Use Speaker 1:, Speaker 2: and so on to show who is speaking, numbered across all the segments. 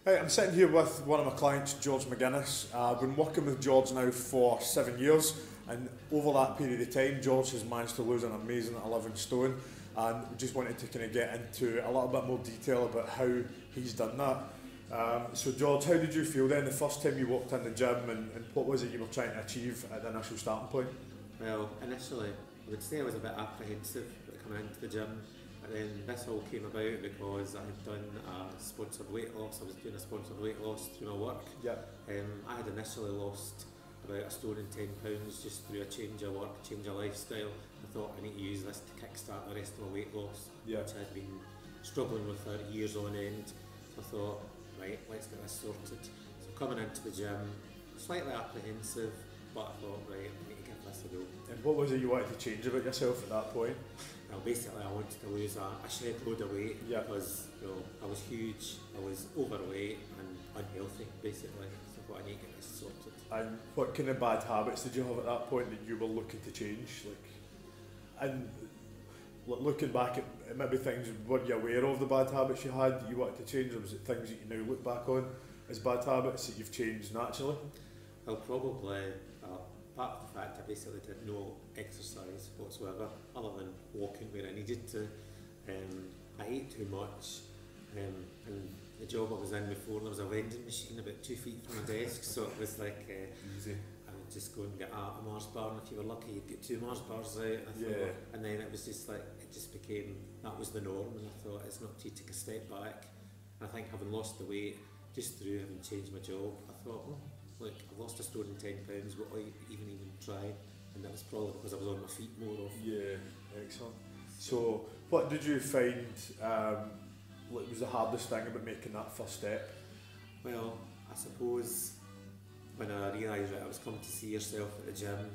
Speaker 1: Hey, I'm sitting here with one of my clients, George McGuinness. I've been working with George now for 7 years, and over that period of time, George has managed to lose an amazing 11 stone. And we just wanted to kind of get into a little bit more detail about how he's done that. So George, how did you feel then the first time you walked in the gym, and what was it you were trying to achieve at the initial starting point?
Speaker 2: Well, initially, I would say I was a bit apprehensive about coming into the gym, but then this all came about because I had done a sponsored weight loss. I was doing a sponsored weight loss through my work.
Speaker 1: Yeah.
Speaker 2: I had initially lost about a stone and 10 pounds just through a change of work, change of lifestyle. I thought I need to use this to kickstart the rest of my weight loss,
Speaker 1: Yeah.
Speaker 2: which I'd been struggling with for years on end. So I thought, right, let's get this sorted. So coming into the gym, slightly apprehensive, but I thought, right, I need to give this a go.
Speaker 1: And what was it you wanted to change about yourself at that point?
Speaker 2: Well, basically I wanted to lose a shed load of weight.
Speaker 1: Yeah.
Speaker 2: Because I was huge, I was overweight and unhealthy basically. So I thought I need to get this sorted.
Speaker 1: And what kind of bad habits did you have at that point that you were looking to change? And looking back at maybe things, were you aware of the bad habits you had that you wanted to change, or was it things that you now look back on as bad habits that you've changed naturally?
Speaker 2: Well, probably part of the fact I basically did no exercise whatsoever other than walking where I needed to. I ate too much, and the job I was in before, there was a vending machine about 2 feet from my desk, so it was like
Speaker 1: easy.
Speaker 2: I would just go and get a Mars bar, and if you were lucky you'd get 2 Mars bars out.
Speaker 1: Yeah.
Speaker 2: And then it was just like, it just became, that was the norm, and I thought it's not to take a step back. And I think having lost the weight just through having changed my job, I thought, well, look, I've lost a stone and 10 pounds, what will I even try? And that was probably because I was on my feet more often.
Speaker 1: Yeah, excellent. So what did you find was the hardest thing about making that first step?
Speaker 2: Well, I suppose when I realised that I was coming to see yourself at the gym,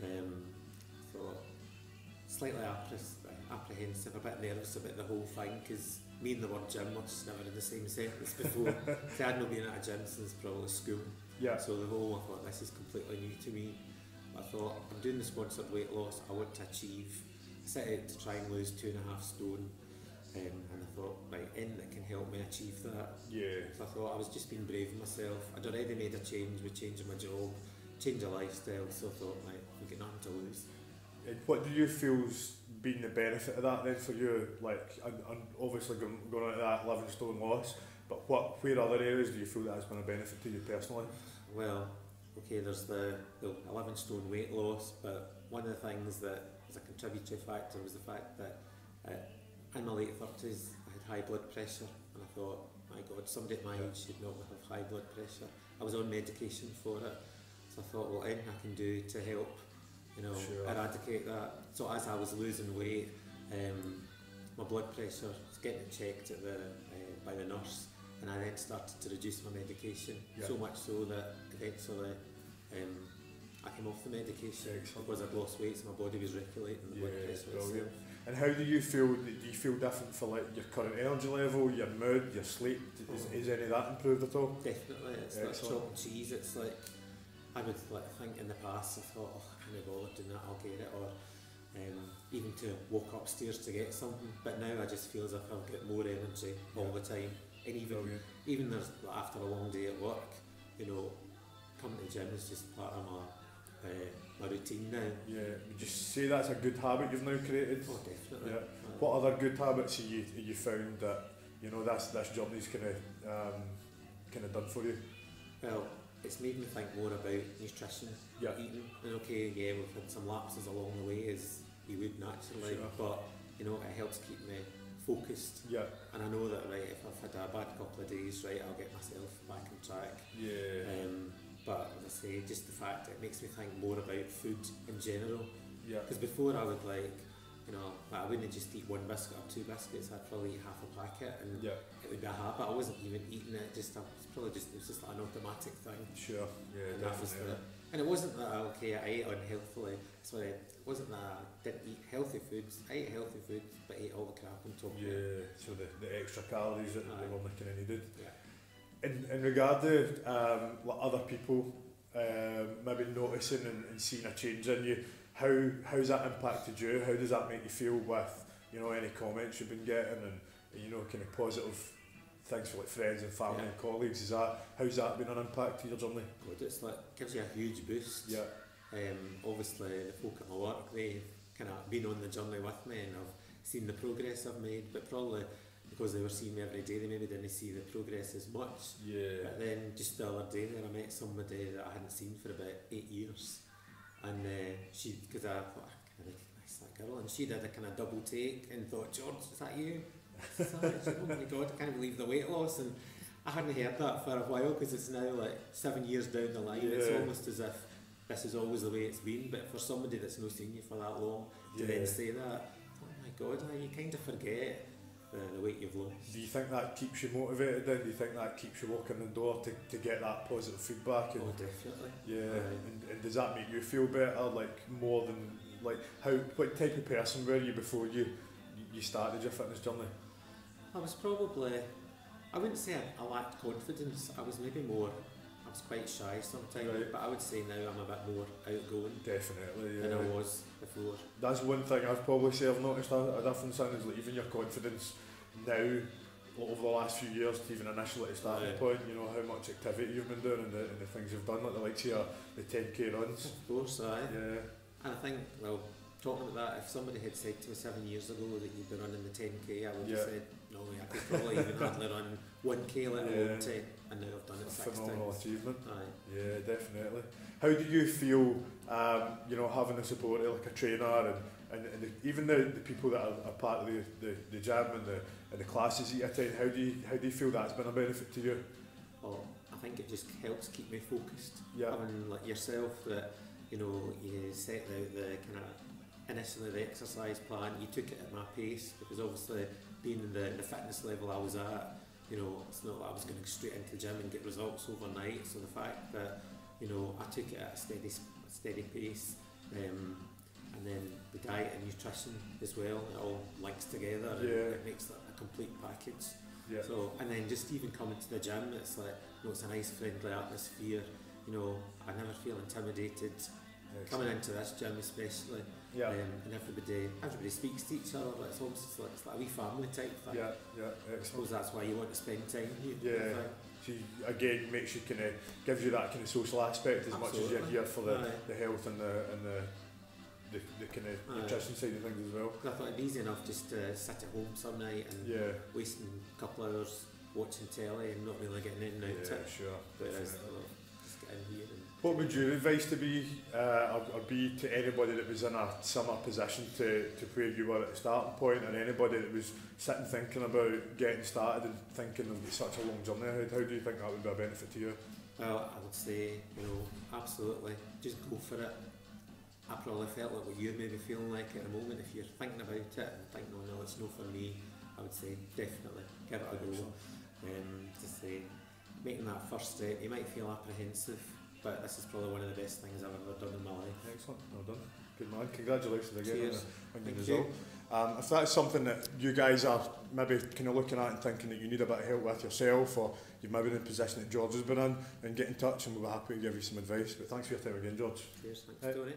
Speaker 2: I thought slightly apprehensive, a bit nervous about the whole thing, because me and the word gym were just never in the same sentence before. I had not been at a gym since probably school.
Speaker 1: Yeah.
Speaker 2: So the whole, I thought, this is completely new to me. I thought, I'm doing the sponsored weight loss, I want to achieve, I set out to try and lose 2.5 stone, and I thought, right, anything that can help me achieve that.
Speaker 1: Yeah.
Speaker 2: So I thought I was just being brave with myself. I'd already made a change with changing my job, change of lifestyle, so I thought, right, I've got nothing to lose.
Speaker 1: And what do you feel's been the benefit of that then for you? Like, and obviously going on to that 11 stone loss, but where other areas do you feel that has been a benefit to you personally?
Speaker 2: Well, okay, there's the 11 stone weight loss, but one of the things that was a contributory factor was the fact that in my late 30s I had high blood pressure, and I thought, my God, somebody at my age should not have high blood pressure. I was on medication for it, so I thought, well, anything I can do to help,
Speaker 1: Sure.
Speaker 2: eradicate that. So as I was losing weight, my blood pressure was getting checked at by the nurse, and I then started to reduce my medication, so much so that eventually I came off the medication.
Speaker 1: Excellent.
Speaker 2: Because I'd lost weight, so my body was regulating the blood pressure.
Speaker 1: Brilliant. And how do you feel? Do you feel different for like your current energy level, your mood, your sleep? Is any of that improved at all?
Speaker 2: Definitely, it's like chalk and cheese. It's like, I would think in the past, I thought, oh, I can't bother doing that, I'll get it, or even to walk upstairs to get something. But now I just feel as if I've got more energy all the time. And even there's, after a long day at work, coming to the gym is just part of my routine now.
Speaker 1: Yeah, would you say that's a good habit you've now created?
Speaker 2: Oh, definitely.
Speaker 1: Yeah. What other good habits have you found that this journey's kind of done for you?
Speaker 2: Well, it's made me think more about nutrition, eating. And okay, yeah, we've had some lapses along the way, as you would naturally, but it helps keep me focused.
Speaker 1: Yeah.
Speaker 2: And I know that, right, if I've had a bad couple of days, right, I'll get myself back on track.
Speaker 1: Yeah.
Speaker 2: But as I say, just the fact that it makes me think more about food in general.
Speaker 1: Yeah.
Speaker 2: Because before I would I wouldn't just eat 1 biscuit or 2 biscuits, I'd probably eat half a packet, and it would be a habit. I wasn't even eating it, it was just like an automatic thing.
Speaker 1: Sure, yeah,
Speaker 2: And
Speaker 1: definitely.
Speaker 2: and it wasn't that, I ate unhealthily, sorry, it wasn't that I didn't eat healthy foods, I ate healthy foods, but ate all the crap on top of it.
Speaker 1: Yeah, so the extra calories that they were kind of needed.
Speaker 2: Yeah.
Speaker 1: In regard to other people maybe noticing and seeing a change in you, how's that impacted you? How does that make you feel with any comments you've been getting and kind of positive things for like friends and family
Speaker 2: Yeah.
Speaker 1: and colleagues. How's that been an impact to your journey?
Speaker 2: Good, it's like, gives you a huge boost.
Speaker 1: Yeah.
Speaker 2: Obviously the folk at my work, they've kind of been on the journey with me and I've seen the progress I've made, but probably because they were seeing me every day, they maybe didn't see the progress as much.
Speaker 1: Yeah.
Speaker 2: But then just the other day there, I met somebody that I hadn't seen for about 8 years, and because I thought I kind of recognised that girl, and she did a kind of double take and thought, George, is that you? Oh my God, I can't believe the weight loss. And I hadn't heard that for a while because it's now like 7 years down the line.
Speaker 1: Yeah.
Speaker 2: It's almost as if this is always the way it's been, but for somebody that's not seen you for that long to then say that, oh my God, you kind of forget the weight you've lost.
Speaker 1: Do you think that keeps you motivated then? Do you think that keeps you walking the door to get that positive feedback? And,
Speaker 2: Oh, definitely.
Speaker 1: yeah, and does that make you feel better, like more than, like what type of person were you before you started your fitness journey?
Speaker 2: I was probably, I wouldn't say I lacked confidence, I was quite shy sometimes,
Speaker 1: Right.
Speaker 2: but I would say now I'm a bit more outgoing
Speaker 1: Definitely, yeah.
Speaker 2: than I was before.
Speaker 1: That's one thing I've probably say I've noticed a difference in, is like even your confidence now, over the last few years, to even initially at the starting point, you know, how much activity you've been doing and the things you've done, like the likes of the 10k runs.
Speaker 2: Of course, aye.
Speaker 1: Yeah.
Speaker 2: And I think, well, talking about that, if somebody had said to me 7 years ago that you'd be running the 10k, I would have said, no, I could probably even hardly run 1k, let alone 10, and now I've done it 6 times.
Speaker 1: Phenomenal achievement.
Speaker 2: Aye.
Speaker 1: Yeah, definitely. How do you feel, you know, having the support of like a trainer and even the people that are part of the gym and the classes that you attend, how do you feel that's been a benefit to you?
Speaker 2: Well, I think it just helps keep me focused.
Speaker 1: Yeah.
Speaker 2: Having like yourself that, you know, you set out the kind of initially the exercise plan, you took it at my pace, because obviously being in the fitness level I was at, you know, it's not like I was going straight into the gym and get results overnight. So the fact that, you know, I took it at a steady pace, and then the diet and nutrition as well, it all links together and it makes it a complete package.
Speaker 1: Yeah.
Speaker 2: So, and then just even coming to the gym, it's like, you know, it's a nice friendly atmosphere, you know, I never feel intimidated. Coming into this gym especially, and everybody speaks to each other, like it's almost like, it's like a wee family type thing.
Speaker 1: Yeah,
Speaker 2: I suppose that's why you want to spend time here.
Speaker 1: Yeah, so again, makes you gives you that kind of social aspect as much as you're here for the health and the kind of nutrition side of things as well.
Speaker 2: I thought it'd be easy enough just to sit at home some night and wasting a couple of hours watching telly and not really getting in and out to it.
Speaker 1: Sure.
Speaker 2: But it is, just get in here.
Speaker 1: What would your advice to be, or be to anybody that was in a similar position to where you were at the starting point, and anybody that was sitting thinking about getting started and thinking of such a long journey ahead? How do you think that would be a benefit to you?
Speaker 2: Well, I would say, you know, absolutely, just go for it. I probably felt like what you're maybe feeling like at the moment. If you're thinking about it and think, no, it's not for me, I would say definitely give it a go. To say, making that first step, you might feel apprehensive, but this is probably one of the best things I've ever done in my life. Excellent,
Speaker 1: well done. Good man, congratulations again on your
Speaker 2: Thank
Speaker 1: result. If that's something that you guys are maybe kind of looking at and thinking that you need a bit of help with yourself, or you've maybe been in the position that George has been in, then get in touch and we'll be happy to give you some advice. But thanks for your time again, George.
Speaker 2: Cheers, thanks, Tony.